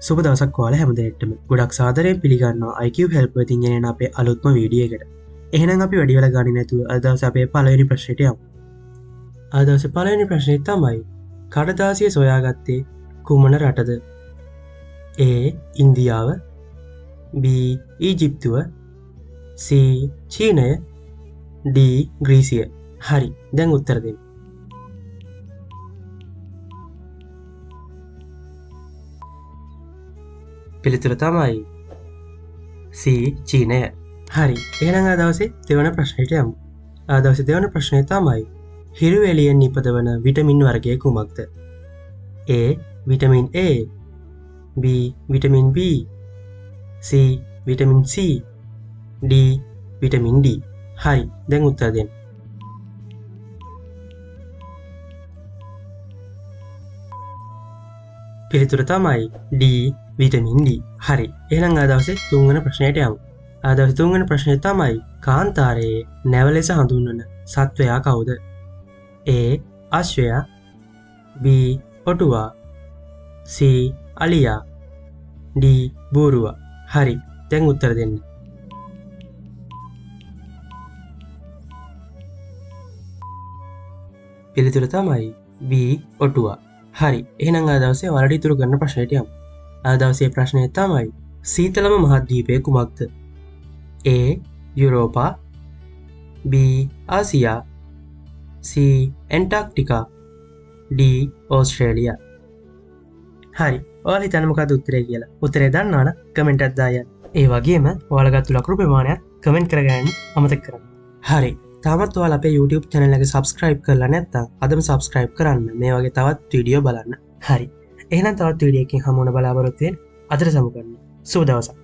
සුබ දවසක් ඔයාලා හැමදෙනාටම. ගොඩක් සාදරයෙන් පිළිගන්නවා IQ help with ඉංජිනේර් අපේ අලුත්ම වීඩියෝ එකට. එහෙනම් අපි වැඩි වෙලා ගන්නේ නැතුව අද දවසේ අපේ පළවෙනි ප්‍රශ්නෙට යමු. අද දවසේ පළවෙනි ප්‍රශ්නේ තමයි කඩදාසිය සොයාගත්තේ කුමන රටද? A ඉන්දියාව, B ඊජිප්තුව, C චීනය, D ග්‍රීසිය. හරි. දැන් උත්තර දෙන්න. පිළිතුර තමයි C චීනය. හරි. එහෙනම් අද දවසේ දෙවන ප්‍රශ්නෙට යමු. අද දවසේ දෙවන ප්‍රශ්නේ තමයි හිරු එළියෙන් නිපදවන විටමින් වර්ගය කුමක්ද? A vitamin A, B vitamin B, C vitamin C, D vitamin D. හරි. දැන් උත්තර දෙන්න. පිළිතුර තමයි D විටමින් D. හරි. එහෙනම් අද දවසේ තුන්වෙනි ප්‍රශ්නයට යමු. අද දවසේ තුන්වෙනි ප්‍රශ්නේ තමයි කාන්තාරයේ නැව ලෙස හඳුන්වන සත්වයා කවුද? A අශ්වයා, B ඔටුවා, C අලියා, D බූරුවා. හරි. දැන් උත්තර දෙන්න. පිළිතුර තමයි B ඔටුවා. හරි. එහෙනම් අද දවසේ ඔයාලට ඉතුරු කරන ප්‍රශ්නෙට යමු. අද දවසේ ප්‍රශ්නය තමයි සීතලම මහද්වීපය කුමක්ද? A Europe, B Asia, C ඇන්ටාර්ක්ටිකා, D Australia. හරි. ඔයාලා හිතන්නේ මොකද්ද උත්තරය කියලා? උත්තරය දන්නා නම් කමෙන්ට් එකක් දාන්න. ඒ වගේම ඔයාලා ගත්ත ලකුණු ප්‍රමාණයත් කමෙන්ට් කරගන්න අමතක කරන්න. හරි. තාමත් ඔයාලා අපේ YouTube channel එක subscribe කරලා නැත්නම් අදම subscribe කරන්න. මේ වගේ තවත් වීඩියෝ බලන්න. හරි. එහෙනම් තවත් වීඩියෝ එකකින් හමු වෙන බලාපොරොත්තු වෙන්න. අදට සමු කරන්න. සුබ දවසක්.